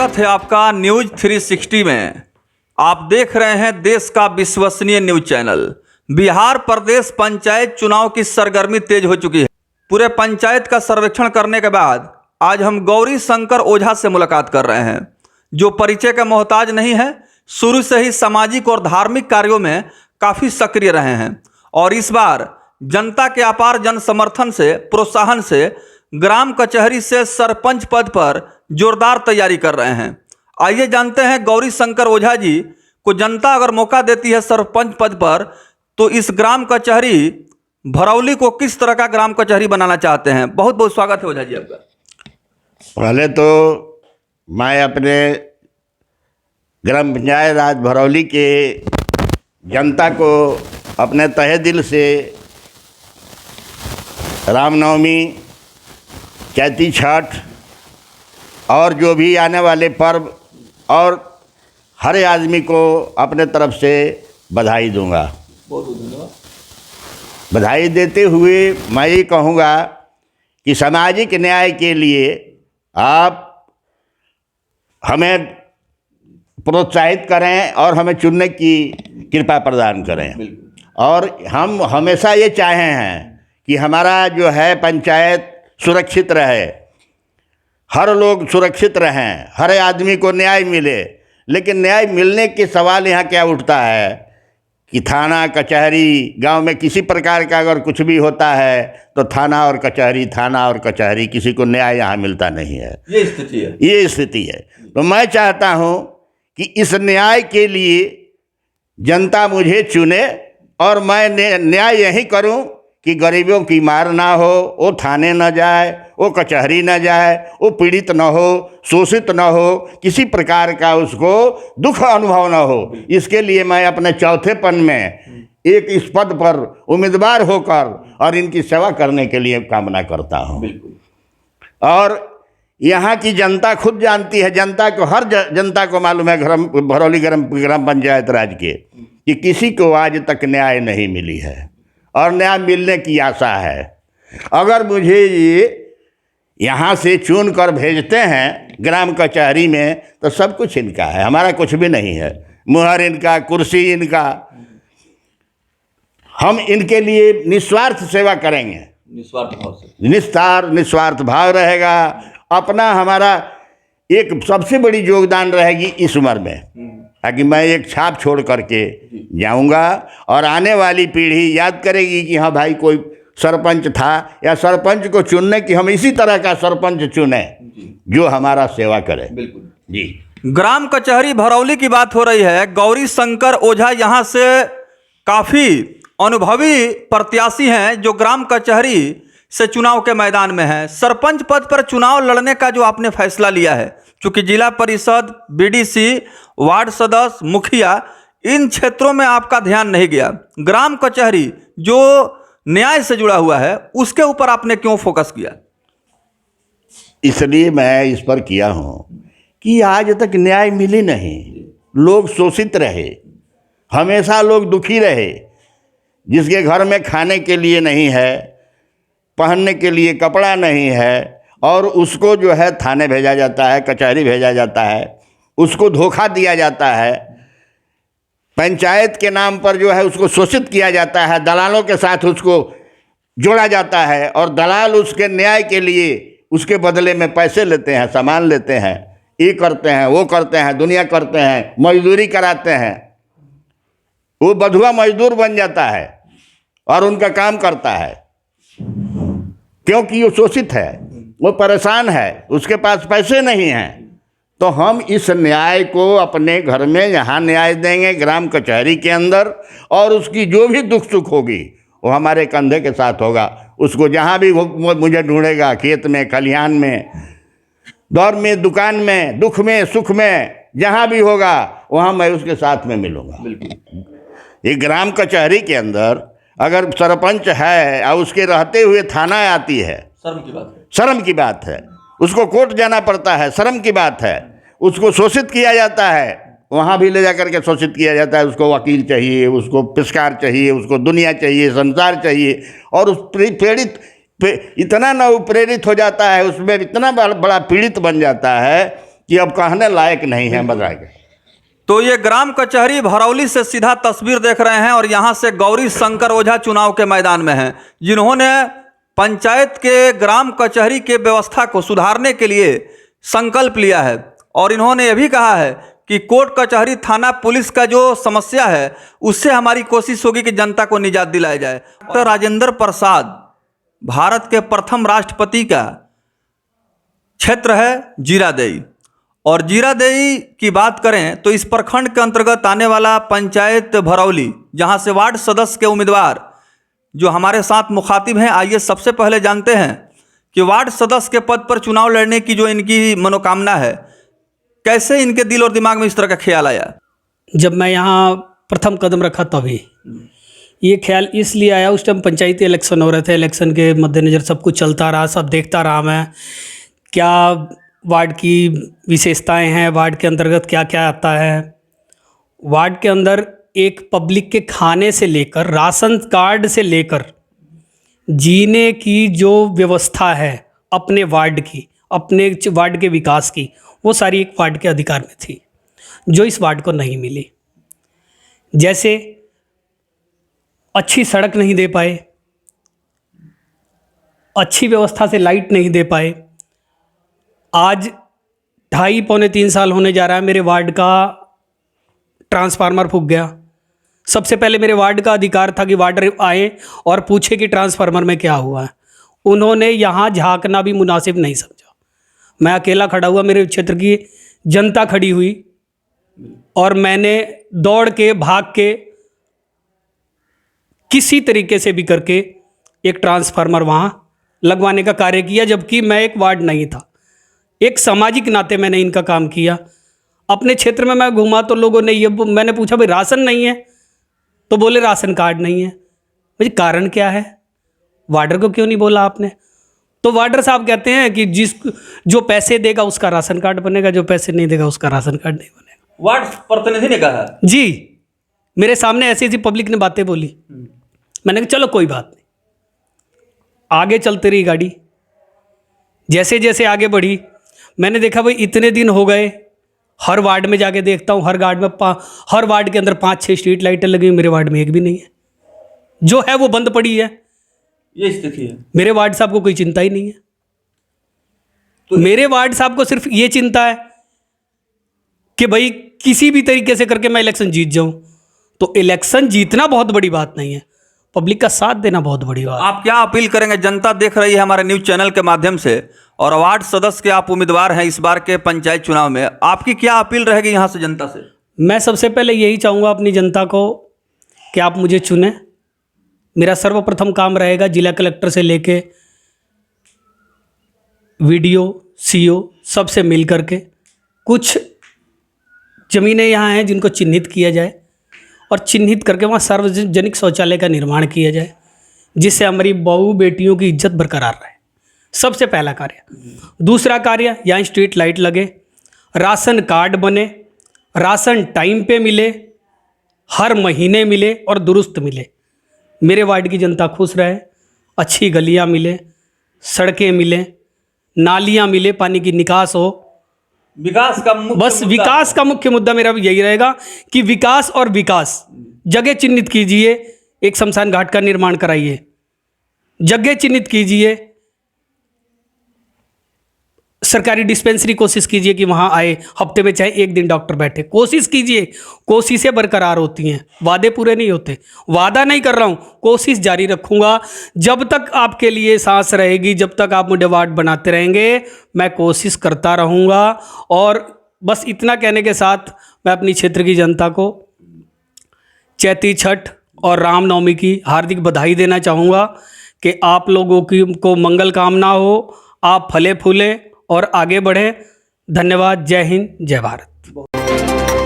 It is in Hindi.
स्वागत है आपका न्यूज 360 में। आप देख रहे हैं देश का विश्वसनीय न्यूज चैनल। बिहार प्रदेश पंचायत चुनाव की सरगर्मी तेज हो चुकी है। पूरे पंचायत का सर्वेक्षण करने के बाद आज हम गौरी शंकर ओझा से मुलाकात कर रहे हैं, जो परिचय के मोहताज नहीं है। शुरू से ही सामाजिक और धार्मिक कार्यों में काफ़ी सक्रिय रहे हैं और इस बार जनता के अपार जन समर्थन से प्रोत्साहन से ग्राम कचहरी से सरपंच पद पर जोरदार तैयारी कर रहे हैं। आइए जानते हैं गौरी शंकर ओझा जी को जनता अगर मौका देती है सरपंच पद पर तो इस ग्राम कचहरी भरौली को किस तरह का ग्राम कचहरी बनाना चाहते हैं। बहुत बहुत स्वागत है ओझा जी आपका। पहले तो मैं अपने ग्राम पंचायत राज भरौली के जनता को अपने तहे दिल से रामनवमी, चैती छठ और जो भी आने वाले पर्व और हर आदमी को अपने तरफ से बधाई दूंगा। बहुत बहुत धन्यवाद। बधाई देते हुए मैं ये कहूँगा कि सामाजिक न्याय के लिए आप हमें प्रोत्साहित करें और हमें चुनने की कृपा प्रदान करें। और हम हमेशा ये चाहे हैं कि हमारा जो है पंचायत सुरक्षित रहे, हर लोग सुरक्षित रहें, हर आदमी को न्याय मिले। लेकिन न्याय मिलने के सवाल यहाँ क्या उठता है कि थाना कचहरी, गांव में किसी प्रकार का अगर कुछ भी होता है तो थाना और कचहरी, किसी को न्याय यहाँ मिलता नहीं है। ये स्थिति है। तो मैं चाहता हूँ कि इस न्याय के लिए जनता मुझे चुने और मैं न्याय यही करूँ कि गरीबों की मार ना हो, वो थाने न जाए, वो कचहरी न जाए, वो पीड़ित न हो, शोषित न हो, किसी प्रकार का उसको दुख अनुभव न हो। इसके लिए मैं अपने चौथेपन में एक इस पद पर उम्मीदवार होकर और इनकी सेवा करने के लिए कामना करता हूँ। और यहाँ की जनता खुद जानती है, जनता को हर जनता को मालूम है भरौली ग्राम पंचायत राज के कि किसी को आज तक न्याय नहीं मिली है और न्याय मिलने की आशा है। अगर मुझे ये यहाँ से चुन कर भेजते हैं ग्राम कचहरी में तो सब कुछ इनका है, हमारा कुछ भी नहीं है। मुहर इनका, कुर्सी इनका। हम इनके लिए निस्वार्थ सेवा करेंगे, निस्वार्थ भाव रहेगा। अपना हमारा एक सबसे बड़ी योगदान रहेगी इस उम्र में, ताकि मैं एक छाप छोड़ करके जाऊंगा और आने वाली पीढ़ी याद करेगी कि हाँ भाई कोई सरपंच था, या सरपंच को चुनने की हम इसी तरह का सरपंच चुने जो हमारा सेवा करे। बिल्कुल जी। ग्राम कचहरी भरौली की बात हो रही है। गौरी शंकर ओझा यहाँ से काफ़ी अनुभवी प्रत्याशी हैं जो ग्राम कचहरी से चुनाव के मैदान में हैं। सरपंच पद पर चुनाव लड़ने का जो आपने फैसला लिया है, चूँकि जिला परिषद, बीडीसी, वार्ड सदस्य, मुखिया, इन क्षेत्रों में आपका ध्यान नहीं गया। ग्राम कचहरी जो न्याय से जुड़ा हुआ है उसके ऊपर आपने क्यों फोकस किया? इसलिए मैं इस पर किया हूँ कि आज तक न्याय मिली नहीं, लोग शोषित रहे, हमेशा लोग दुखी रहे। जिसके घर में खाने के लिए नहीं है, पहनने के लिए कपड़ा नहीं है, और उसको जो है थाने भेजा जाता है, कचहरी भेजा जाता है, उसको धोखा दिया जाता है, पंचायत के नाम पर जो है उसको शोषित किया जाता है, दलालों के साथ उसको जोड़ा जाता है और दलाल उसके न्याय के लिए उसके बदले में पैसे लेते हैं, सामान लेते हैं, ये करते हैं, वो करते हैं, दुनिया करते हैं, मजदूरी कराते हैं। वो बधुआ मजदूर बन जाता है और उनका काम करता है, क्योंकि वो शोषित है, वो परेशान है, उसके पास पैसे नहीं हैं। तो हम इस न्याय को अपने घर में यहाँ न्याय देंगे ग्राम कचहरी के अंदर, और उसकी जो भी दुख सुख होगी वो हमारे कंधे के साथ होगा। उसको जहाँ भी वो मुझे ढूंढेगा, खेत में, खलिहान में, दौर में, दुकान में, दुख में, सुख में, जहाँ भी होगा वहाँ मैं उसके साथ में मिलूँगा। ये ग्राम कचहरी के अंदर अगर सरपंच है और उसके रहते हुए थाना आती है, शर्म की बात है। उसको कोर्ट जाना पड़ता है, शर्म की बात है। उसको शोषित किया जाता है, वहाँ भी ले जा कर के शोषित किया जाता है। उसको वकील चाहिए, उसको पेशकार चाहिए, उसको दुनिया चाहिए, संसार चाहिए, और उस इतना न प्रेरित हो जाता है, उसमें इतना बड़ा पीड़ित बन जाता है कि अब कहने लायक नहीं है बता के। तो ये ग्राम कचहरी भरौली से सीधा तस्वीर देख रहे हैं और यहाँ से गौरी शंकर ओझा चुनाव के मैदान में हैं, जिन्होंने पंचायत के ग्राम कचहरी के व्यवस्था को सुधारने के लिए संकल्प लिया है। और इन्होंने यह भी कहा है कि कोर्ट कचहरी थाना पुलिस का जो समस्या है उससे हमारी कोशिश होगी कि जनता को निजात दिलाया जाए। डॉक्टर राजेंद्र प्रसाद भारत के प्रथम राष्ट्रपति का क्षेत्र है जीरादेई, और जीरादेई की बात करें तो इस प्रखंड के अंतर्गत आने वाला पंचायत भरौली, जहां से वार्ड सदस्य के उम्मीदवार जो हमारे साथ मुखातिब हैं, आइए सबसे पहले जानते हैं कि वार्ड सदस्य के पद पर चुनाव लड़ने की जो इनकी मनोकामना है, कैसे इनके दिल और दिमाग में इस तरह का ख्याल आया। जब मैं यहाँ प्रथम कदम रखा तभी ये ख्याल इसलिए आया, उस टाइम पंचायती इलेक्शन हो रहे थे, इलेक्शन के मद्देनज़र सब कुछ चलता रहा, सब देखता रहा मैं क्या वार्ड की विशेषताएं हैं, वार्ड के अंतर्गत क्या क्या आता है। वार्ड के अंदर एक पब्लिक के खाने से लेकर राशन कार्ड से लेकर जीने की जो व्यवस्था है अपने वार्ड की, अपने वार्ड के विकास की, वो सारी एक वार्ड के अधिकार में थी, जो इस वार्ड को नहीं मिली। जैसे अच्छी सड़क नहीं दे पाए, अच्छी व्यवस्था से लाइट नहीं दे पाए। आज 2.5-3 साल होने जा रहा है, मेरे वार्ड का ट्रांसफार्मर फूक गया। सबसे पहले मेरे वार्ड का अधिकार था कि वार्ड आए और पूछे कि ट्रांसफार्मर में क्या हुआ है। उन्होंने यहाँ झांकना भी मुनासिब नहीं समझा। मैं अकेला खड़ा हुआ, मेरे क्षेत्र की जनता खड़ी हुई और मैंने दौड़ के भाग के किसी तरीके से भी करके एक ट्रांसफार्मर वहाँ लगवाने का कार्य किया, जबकि मैं एक वार्ड नहीं था। एक सामाजिक नाते मैंने इनका काम किया। अपने क्षेत्र में मैं घूमा तो लोगों ने ये, मैंने पूछा भाई राशन नहीं है, तो बोले राशन कार्ड नहीं है। मुझे कारण क्या है, वार्डर को क्यों नहीं बोला आपने? तो वार्डर साहब कहते हैं कि जो पैसे देगा उसका राशन कार्ड बनेगा, जो पैसे नहीं देगा उसका राशन कार्ड नहीं बनेगा। वार्ड प्रतिनिधि ने कहा जी, मेरे सामने ऐसी ऐसी पब्लिक ने बातें बोली। मैंने कहा चलो कोई बात नहीं। आगे चलती रही गाड़ी, जैसे जैसे आगे बढ़ी मैंने देखा भाई इतने दिन हो गए, हर वार्ड में जाके देखता हूँ, हर वार्ड के अंदर 5-6 स्ट्रीट लाइटें लगी, मेरे वार्ड में एक भी नहीं है। जो है वो बंद पड़ी है। ये स्थिति है। मेरे वार्ड साहब को कोई चिंता ही नहीं है। तो मेरे वार्ड साहब को सिर्फ ये चिंता है कि भाई किसी भी तरीके से करके मैं इलेक्शन जीत जाऊं। तो इलेक्शन जीतना बहुत बड़ी बात नहीं है, पब्लिक का साथ देना बहुत बड़ी बात। आप क्या अपील करेंगे? जनता देख रही है हमारे न्यूज़ चैनल के माध्यम से, और वार्ड सदस्य के आप उम्मीदवार हैं इस बार के पंचायत चुनाव में, आपकी क्या अपील रहेगी यहाँ से जनता से? मैं सबसे पहले यही चाहूँगा अपनी जनता को कि आप मुझे चुनें। मेरा सर्वप्रथम काम रहेगा जिला कलेक्टर से लेके वीडियो, सीओ सबसे मिल करके कुछ ज़मीनें यहाँ हैं जिनको चिन्हित किया जाए और चिन्हित करके वहाँ सार्वजनिक शौचालय का निर्माण किया जाए, जिससे हमारी बहू बेटियों की इज्जत बरकरार रहे। सबसे पहला कार्य। दूसरा कार्य, यहाँ स्ट्रीट लाइट लगे, राशन कार्ड बने, राशन टाइम पे मिले, हर महीने मिले और दुरुस्त मिले। मेरे वार्ड की जनता खुश रहे, अच्छी गलियाँ मिले, सड़कें मिले, नालियाँ मिले, पानी की निकास हो। विकास का बस विकास का मुख्य मुद्दा मेरा यही रहेगा कि विकास और विकास। जगह चिन्हित कीजिए, एक शमशान घाट का निर्माण कराइए। जगह चिन्हित कीजिए, सरकारी डिस्पेंसरी कोशिश कीजिए कि वहाँ आए, हफ्ते में चाहे एक दिन डॉक्टर बैठे। कोशिश कीजिए, कोशिशें बरकरार होती हैं, वादे पूरे नहीं होते। वादा नहीं कर रहा हूँ, कोशिश जारी रखूँगा। जब तक आपके लिए सांस रहेगी, जब तक आप मुझे वार्ड बनाते रहेंगे, मैं कोशिश करता रहूँगा। और बस इतना कहने के साथ मैं अपनी क्षेत्र की जनता को चैती छठ और रामनवमी की हार्दिक बधाई देना चाहूँगा कि आप लोगों की को मंगल कामना हो, आप फले फूले और आगे बढ़ें। धन्यवाद। जय हिंद, जय भारत।